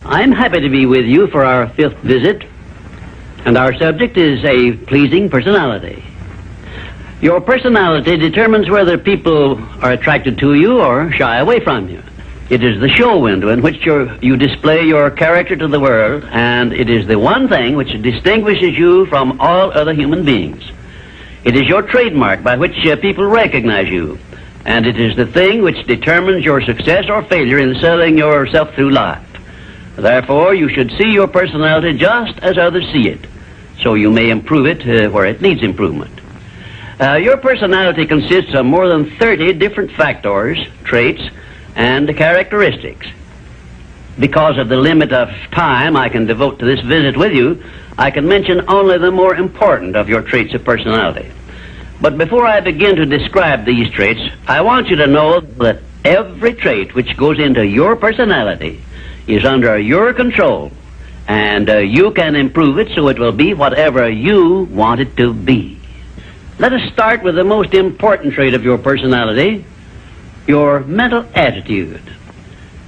I'm happy to be with you for our 5th visit, and our subject is a pleasing personality. Your personality determines whether people are attracted to you or shy away from you. It is the show window in which you display your character to the world, and it is the one thing which distinguishes you from all other human beings. It is your trademark by which people recognize you, and it is the thing which determines your success or failure in selling yourself through life. Therefore, you should see your personality just as others see it, so you may improve it where it needs improvement. Your personality consists of more than 30 different factors, traits, and characteristics. Because of the limit of time I can devote to this visit with you, I can mention only the more important of your traits of personality. But before I begin to describe these traits, I want you to know that every trait which goes into your personality is under your control, and you can improve it so it will be whatever you want it to be. Let us start with the most important trait of your personality, your mental attitude.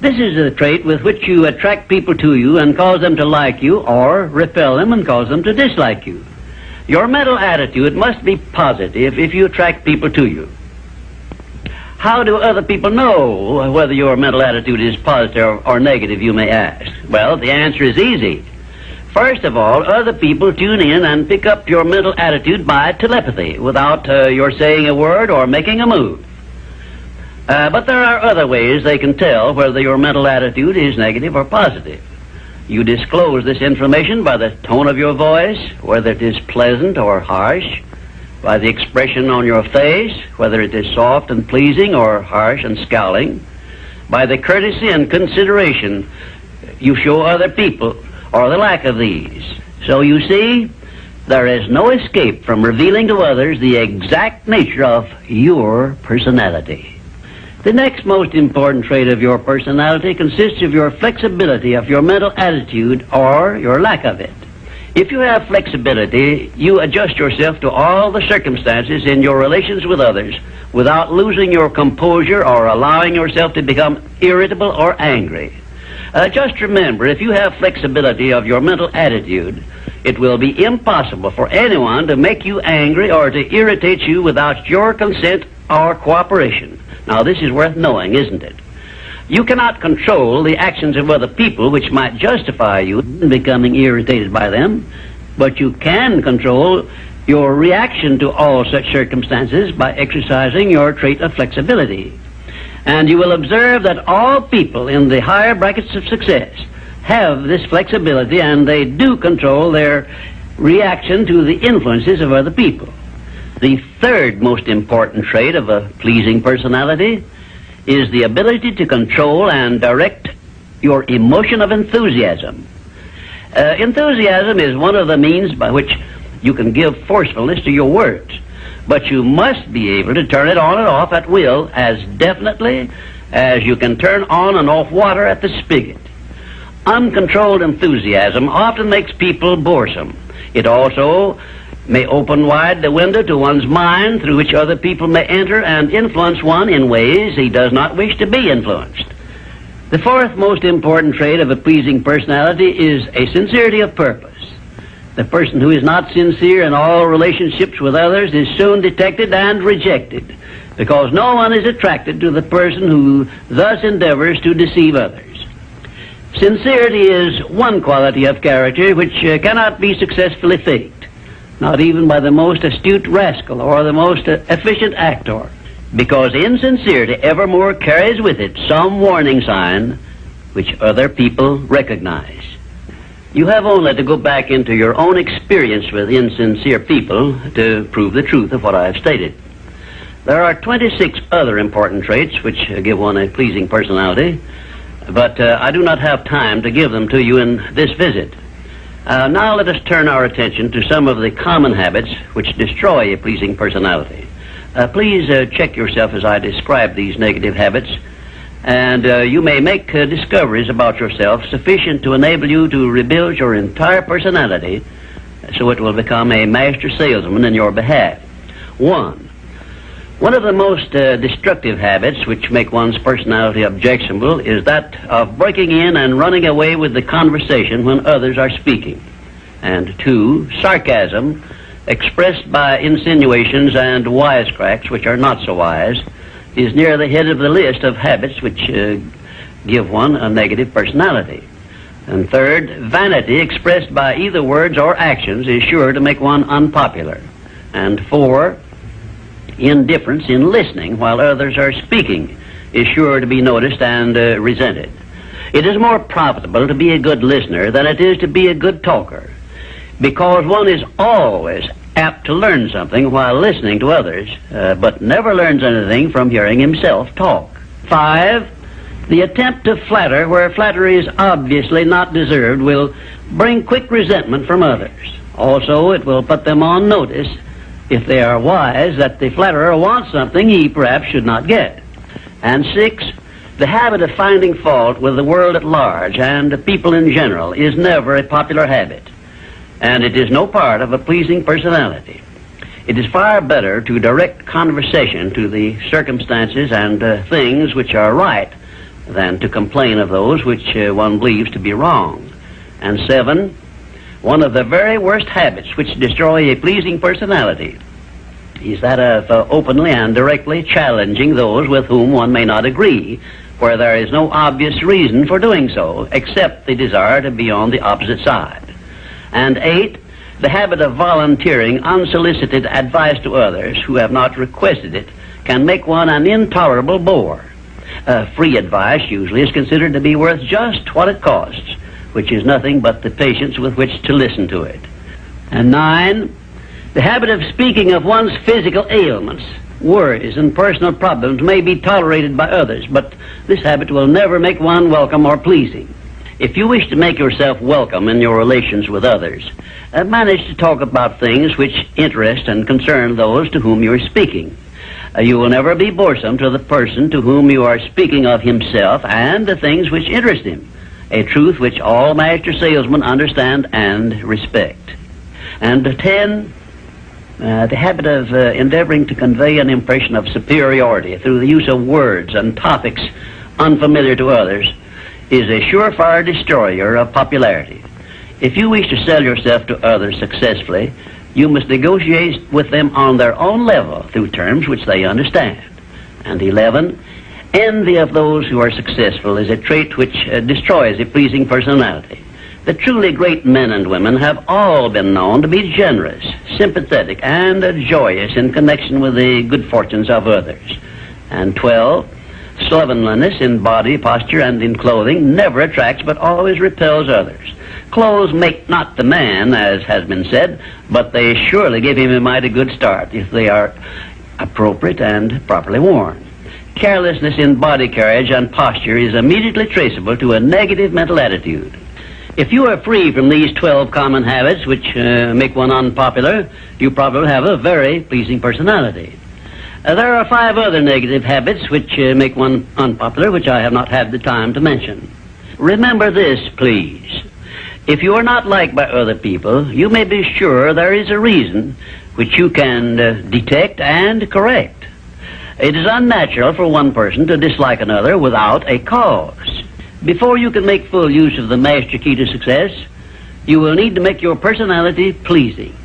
This is a trait with which you attract people to you and cause them to like you, or repel them and cause them to dislike you. Your mental attitude must be positive if you attract people to you. How do other people know whether your mental attitude is positive or negative, you may ask? Well, the answer is easy. First of all, other people tune in and pick up your mental attitude by telepathy without your saying a word or making a move. But there are other ways they can tell whether your mental attitude is negative or positive. You disclose this information by the tone of your voice, whether it is pleasant or harsh, by the expression on your face, whether it is soft and pleasing or harsh and scowling, by the courtesy and consideration you show other people, or the lack of these. So you see, there is no escape from revealing to others the exact nature of your personality. The next most important trait of your personality consists of your flexibility of your mental attitude, or your lack of it. If you have flexibility, you adjust yourself to all the circumstances in your relations with others without losing your composure or allowing yourself to become irritable or angry. Just remember, if you have flexibility of your mental attitude, it will be impossible for anyone to make you angry or to irritate you without your consent or cooperation. Now, this is worth knowing, isn't it? You cannot control the actions of other people which might justify you in becoming irritated by them, but you can control your reaction to all such circumstances by exercising your trait of flexibility. And you will observe that all people in the higher brackets of success have this flexibility, and they do control their reaction to the influences of other people. The third most important trait of a pleasing personality is the ability to control and direct your emotion of enthusiasm. Enthusiasm is one of the means by which you can give forcefulness to your words, but you must be able to turn it on and off at will as definitely as you can turn on and off water at the spigot. Uncontrolled enthusiasm often makes people boresome. It also may open wide the window to one's mind through which other people may enter and influence one in ways he does not wish to be influenced. The fourth most important trait of a pleasing personality is a sincerity of purpose. The person who is not sincere in all relationships with others is soon detected and rejected, because no one is attracted to the person who thus endeavors to deceive others. Sincerity is one quality of character which cannot be successfully faked, not even by the most astute rascal or the most efficient actor, because insincerity evermore carries with it some warning sign which other people recognize. You have only to go back into your own experience with insincere people to prove the truth of what I have stated. There are 26 other important traits which give one a pleasing personality, but I do not have time to give them to you in this visit. Now let us turn our attention to some of the common habits which destroy a pleasing personality. Please check yourself as I describe these negative habits, and you may make discoveries about yourself sufficient to enable you to rebuild your entire personality so it will become a master salesman in your behalf. 1. One of the most destructive habits which make one's personality objectionable is that of breaking in and running away with the conversation when others are speaking. And 2, sarcasm, expressed by insinuations and wisecracks which are not so wise, is near the head of the list of habits which give one a negative personality. And 3rd, vanity expressed by either words or actions is sure to make one unpopular. And 4, indifference in listening while others are speaking is sure to be noticed and resented. It is more profitable to be a good listener than it is to be a good talker, because one is always apt to learn something while listening to others, but never learns anything from hearing himself talk. 5, the attempt to flatter where flattery is obviously not deserved will bring quick resentment from others. Also, it will put them on notice, if they are wise, that the flatterer wants something he perhaps should not get. And 6, the habit of finding fault with the world at large and people in general is never a popular habit, and it is no part of a pleasing personality. It is far better to direct conversation to the circumstances and things which are right than to complain of those which one believes to be wrong. And 7, one of the very worst habits which destroy a pleasing personality is that of openly and directly challenging those with whom one may not agree, where there is no obvious reason for doing so, except the desire to be on the opposite side. And 8, the habit of volunteering unsolicited advice to others who have not requested it can make one an intolerable bore. Free advice usually is considered to be worth just what it costs, which is nothing but the patience with which to listen to it. And 9, the habit of speaking of one's physical ailments, worries, and personal problems may be tolerated by others, but this habit will never make one welcome or pleasing. If you wish to make yourself welcome in your relations with others, manage to talk about things which interest and concern those to whom you are speaking. You will never be boresome to the person to whom you are speaking of himself and the things which interest him, a truth which all master salesmen understand and respect. And 10, the habit of endeavoring to convey an impression of superiority through the use of words and topics unfamiliar to others is a surefire destroyer of popularity. If you wish to sell yourself to others successfully, you must negotiate with them on their own level through terms which they understand. And 11, envy of those who are successful is a trait which destroys a pleasing personality. The truly great men and women have all been known to be generous, sympathetic, and joyous in connection with the good fortunes of others. And 12, slovenliness in body, posture, and in clothing never attracts but always repels others. Clothes make not the man, as has been said, but they surely give him a mighty good start if they are appropriate and properly worn. Carelessness in body carriage and posture is immediately traceable to a negative mental attitude. If you are free from these 12 common habits which make one unpopular, you probably have a very pleasing personality. There are 5 other negative habits which make one unpopular, which I have not had the time to mention. Remember this, please. If you are not liked by other people, you may be sure there is a reason which you can detect and correct. It is unnatural for one person to dislike another without a cause. Before you can make full use of the master key to success, you will need to make your personality pleasing.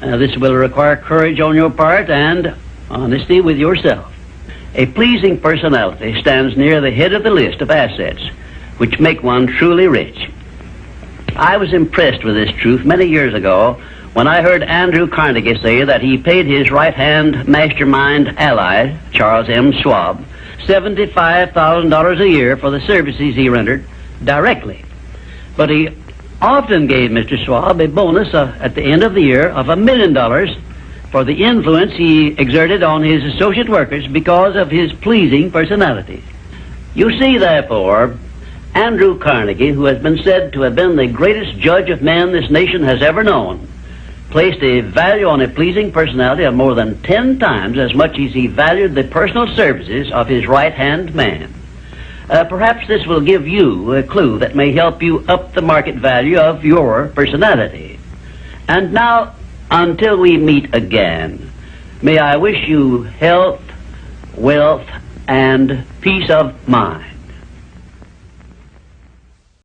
This will require courage on your part and honesty with yourself. A pleasing personality stands near the head of the list of assets which make one truly rich. I was impressed with this truth many years ago when I heard Andrew Carnegie say that he paid his right-hand mastermind ally, Charles M. Schwab, $75,000 a year for the services he rendered directly. But he often gave Mr. Schwab a bonus at the end of the year of $1 million for the influence he exerted on his associate workers because of his pleasing personality. You see, therefore, Andrew Carnegie, who has been said to have been the greatest judge of men this nation has ever known, placed a value on a pleasing personality of more than 10 times as much as he valued the personal services of his right-hand man. Perhaps this will give you a clue that may help you up the market value of your personality. And now, until we meet again, may I wish you health, wealth, and peace of mind.